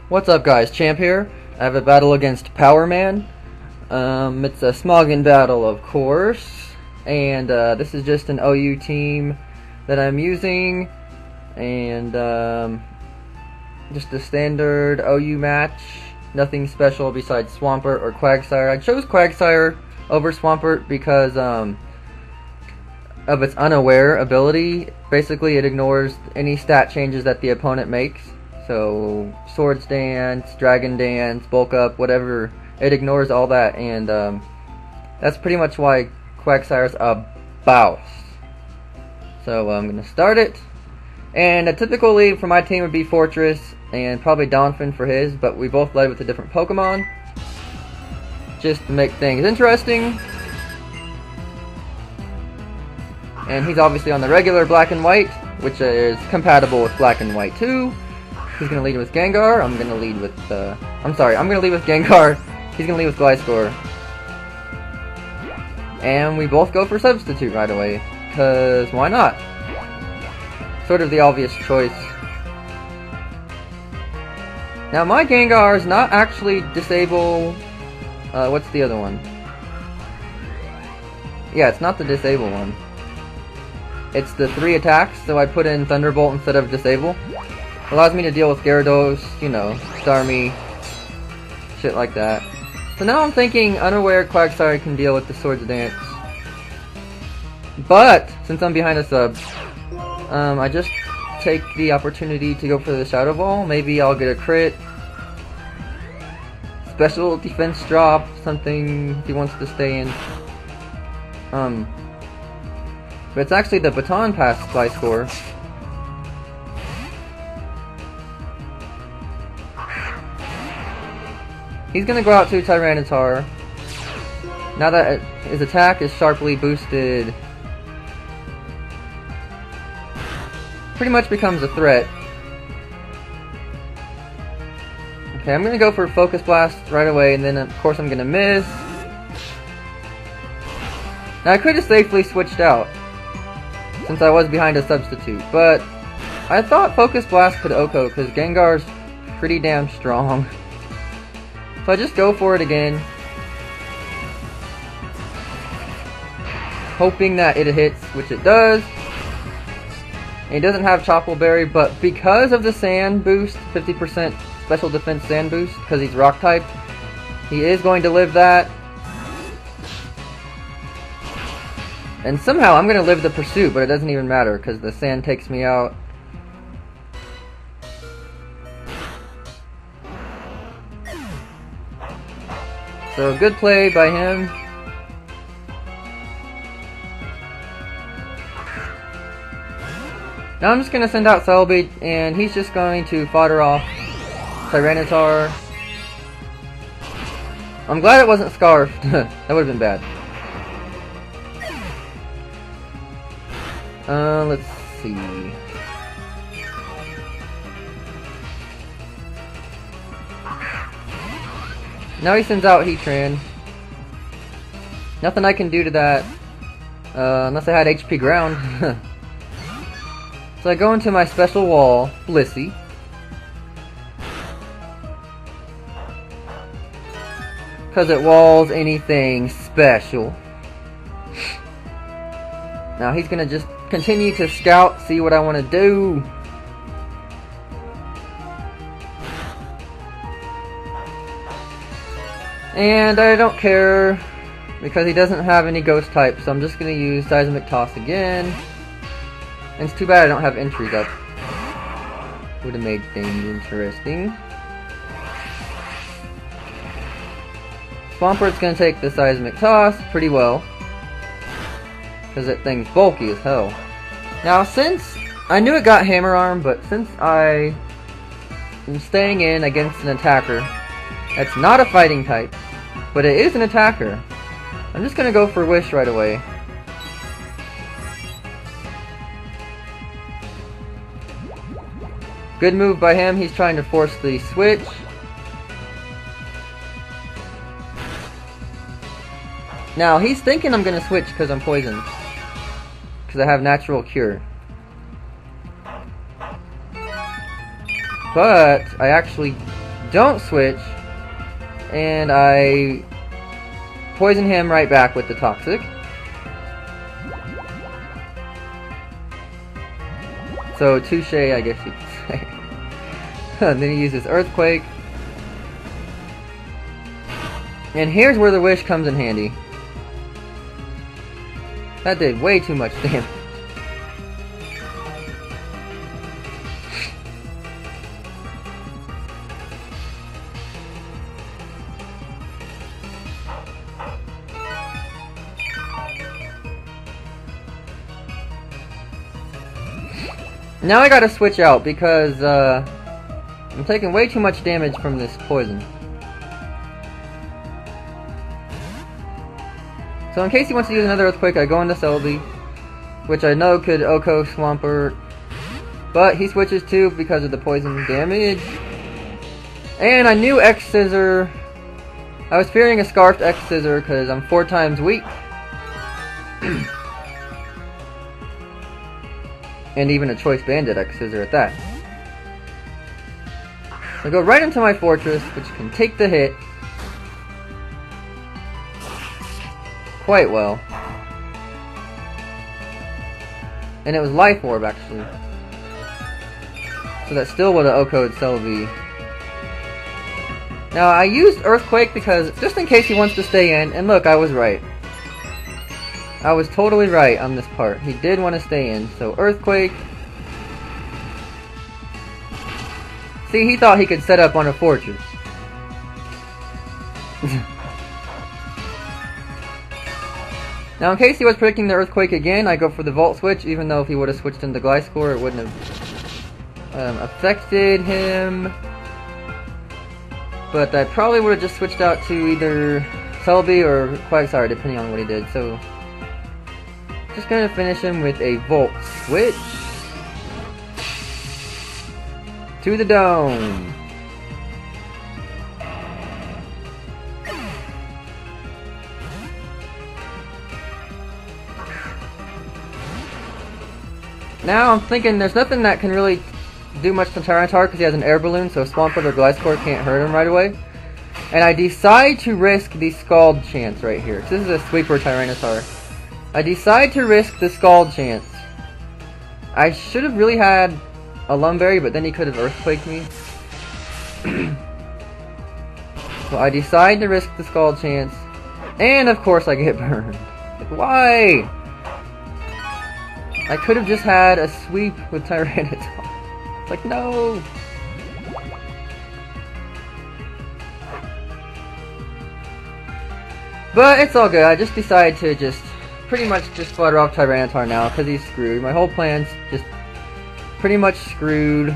What's up guys, Champ here. I have a battle against Powerman. It's a Smogon battle, of course. And this is just an OU team that I'm using. And just a standard OU match. Nothing special besides Swampert or Quagsire. I chose Quagsire over Swampert because of its unaware ability. Basically it ignores any stat changes that the opponent makes. So, Swords Dance, Dragon Dance, Bulk Up, whatever, it ignores all that, and that's pretty much why Quagsire's a boss. So, I'm going to start it, and a typical lead for my team would be Fortress, and probably Donphin for his, but we both led with a different Pokemon, just to make things interesting. And he's obviously on the regular Black and White, which is compatible with Black and White too. He's gonna lead with Gengar. I'm gonna lead with I'm gonna lead with Gengar. He's gonna lead with Gliscor. And we both go for Substitute right away. Cause why not? Sort of the obvious choice. Now my Gengar is not actually disable. What's the other one? Yeah, it's not the disable one. It's the 3 attacks, so I put in Thunderbolt instead of disable. Allows me to deal with Gyarados, you know, Starmie, shit like that. So now I'm thinking unaware Quagsire can deal with the Swords Dance. But, since I'm behind a sub, I just take the opportunity to go for the Shadow Ball. Maybe I'll get a crit. Special defense drop, something if he wants to stay in. But it's actually the Baton Pass Gliscor. He's gonna go out to Tyranitar. Now that his attack is sharply boosted, pretty much becomes a threat. Okay, I'm gonna go for Focus Blast right away, and then of course I'm gonna miss. Now I could have safely switched out, since I was behind a substitute, but I thought Focus Blast could OHKO, because Gengar's pretty damn strong. So I just go for it again, hoping that it hits, which it does. And he doesn't have Chople Berry, but because of the Sand boost, 50% special defense Sand boost, because he's Rock type, he is going to live that. And somehow I'm going to live the pursuit, but it doesn't even matter, because the Sand takes me out. So, good play by him. Now I'm just going to send out Celebi, and he's just going to fodder off Tyranitar. I'm glad it wasn't Scarfed. That would have been bad. Let's see. Now he sends out Heatran. Nothing I can do to that, unless I had HP Ground. So I go into my special wall, Blissey. Because it walls anything special. Now he's gonna just continue to scout, see what I want to do. And I don't care, because he doesn't have any ghost type, so I'm just going to use Seismic Toss again. And it's too bad I don't have entries up. Would have made things interesting. Swampert's going to take the Seismic Toss pretty well, because that thing's bulky as hell. Now since, I knew it got Hammer Arm, but since I am staying in against an attacker that's not a fighting type, but it is an attacker, I'm just gonna go for Wish right away. Good move by him, he's trying to force the switch. Now he's thinking I'm gonna switch because I'm poisoned, because I have Natural Cure. But I actually don't switch, and I poison him right back with the toxic. So touche, I guess you could say. And then he uses Earthquake. And here's where the wish comes in handy. That did way too much damage. Now I gotta switch out because I'm taking way too much damage from this poison. So in case he wants to use another Earthquake, I go into Celebi, which I know could Oko Swampert, but he switches too because of the poison damage. And I knew X Scissor. I was fearing a Scarfed X Scissor because I'm 4 times weak. And even a Choice Bandit X Scissor at that. I go right into my fortress, which can take the hit quite well. And it was Life Orb actually. So that still would have OHKO'd Celebi. Now I used Earthquake because just in case he wants to stay in, and look, I was right. I was totally right on this part. He did want to stay in, so Earthquake. See, he thought he could set up on a fortress. Now, in case he was predicting the Earthquake again, I go for the Volt Switch, even though if he would have switched into Gliscor, it wouldn't have affected him. But I probably would have just switched out to either Celebi or Quagsire, depending on what he did. So, just gonna finish him with a Volt Switch to the dome. Now I'm thinking there's nothing that can really do much to Tyranitar because he has an air balloon, so Swampert or Gliscor can't hurt him right away. And I decide to risk the Scald chance right here. This is a sweeper Tyranitar. I decide to risk the Scald chance. I should have really had a Lumberry, but then he could have Earthquaked me. So I decide to risk the Scald chance. And of course I get burned. Like, why? I could have just had a sweep with Tyranitar. Like, no! But it's all good. I just decided to just pretty much just flutter off Tyranitar now because he's screwed. My whole plan's just pretty much screwed.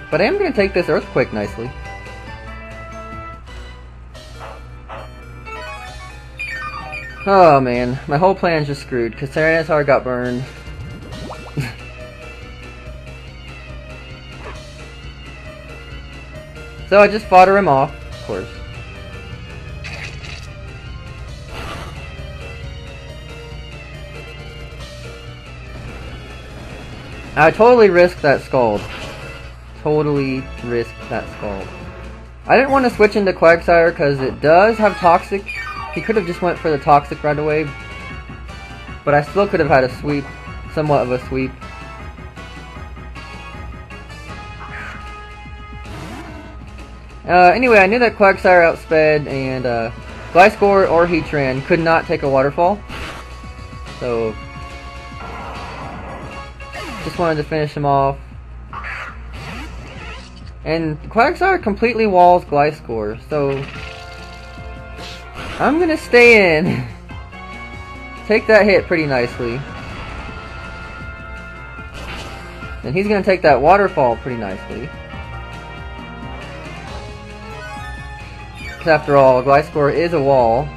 But I am going to take this Earthquake nicely. Oh man, my whole plan's just screwed because Tyranitar got burned. So I just fodder him off, of course. I totally risked that Scald. Totally risked that Scald. I didn't want to switch into Quagsire because it does have Toxic. He could have just went for the Toxic right away. But I still could have had a sweep. Somewhat of a sweep. Anyway, I knew that Quagsire outsped, and Gliscor or Heatran could not take a Waterfall. So, just wanted to finish him off. And Quagsire completely walls Gliscor, so I'm gonna stay in. Take that hit pretty nicely. And he's gonna take that Waterfall pretty nicely. After all, Gliscor is a wall.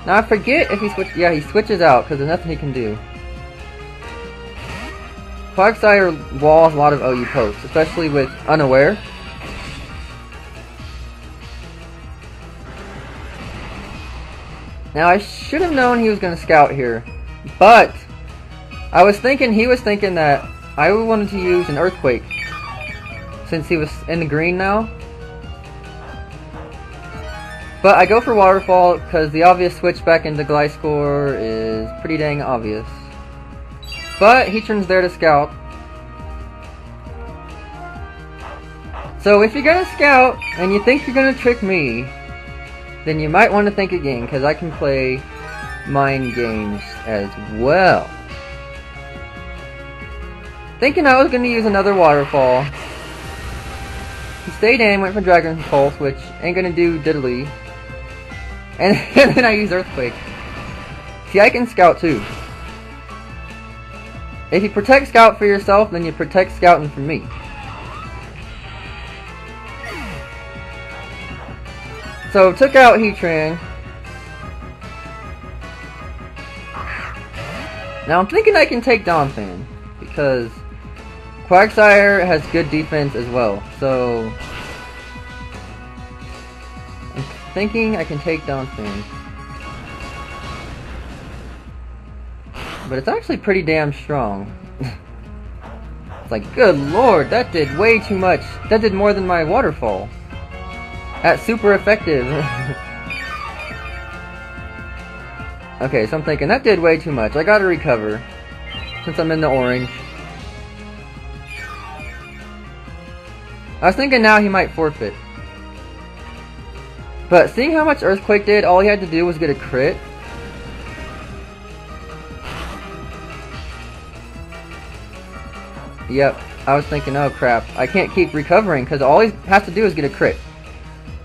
Now I forget if he switches. Yeah, he switches out because there's nothing he can do. Quagsire walls a lot of OU pokes, especially with Unaware. Now I should have known he was going to scout here, but I was thinking he was thinking that I wanted to use an earthquake since he was in the green now. But I go for waterfall because the obvious switch back into Gliscor is pretty dang obvious. But he turns there to scout. So if you're gonna scout and you think you're gonna trick me, then you might want to think again, because I can play mind games as well. Thinking I was gonna use another waterfall, he stayed in, went for Dragon Pulse, which ain't gonna do diddly. And then I use Earthquake. See, I can scout too. If you protect scout for yourself, then you protect scouting from me. So took out Heatran. Now I'm thinking I can take Donphan, because Quagsire has good defense as well. So I'm thinking I can take Donphan. But it's actually pretty damn strong. It's like, good lord, that did way too much. That did more than my waterfall. That's super effective. Okay, so I'm thinking that did way too much. I gotta recover since I'm in the orange. I was thinking now he might forfeit. But seeing how much Earthquake did, all he had to do was get a crit. Yep, I was thinking, oh crap, I can't keep recovering because all he has to do is get a crit.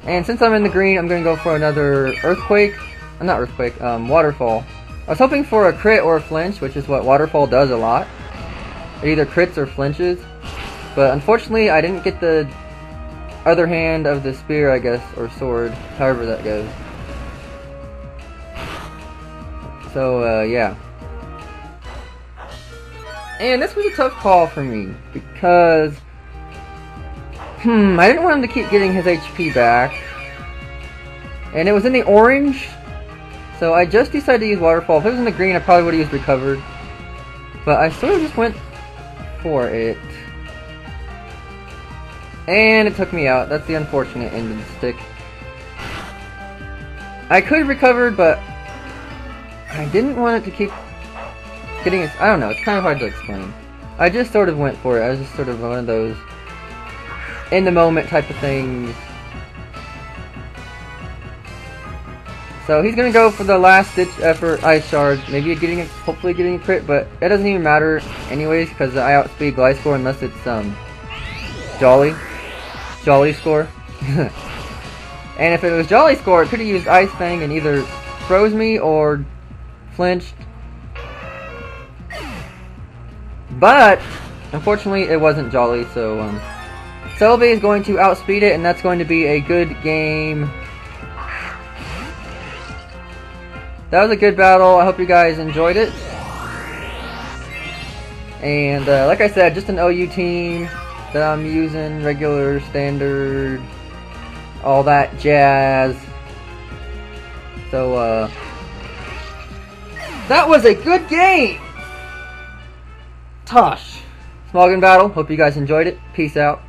And since I'm in the green, I'm going to go for another Earthquake. Not Earthquake, Waterfall. I was hoping for a crit or a flinch, which is what Waterfall does a lot. It either crits or flinches. But unfortunately, I didn't get the other hand of the spear, I guess, or sword, however that goes. So, yeah. And this was a tough call for me, because I didn't want him to keep getting his HP back. And it was in the orange, so I just decided to use Waterfall. If it was in the green, I probably would have used Recovered. But I sort of just went for it. And it took me out. That's the unfortunate end of the stick. I could have recovered, but I didn't want it to keep getting it. I don't know, it's kind of hard to explain. I just sort of went for it. I was just sort of one of those in the moment type of things. So he's gonna go for the last ditch effort Ice Shard, maybe hopefully getting a crit, but it doesn't even matter anyways because I outspeed Gliscor unless it's Jolly score. And if it was Jolly score, it could have used Ice Fang and either froze me or flinched. But unfortunately it wasn't Jolly, so Celebi is going to outspeed it, and that's going to be a good game. That was a good battle. I hope you guys enjoyed it. And like I said, just an OU team that I'm using, regular, standard, all that jazz. So that was a good game. Tosh. Smogon battle. Hope you guys enjoyed it. Peace out.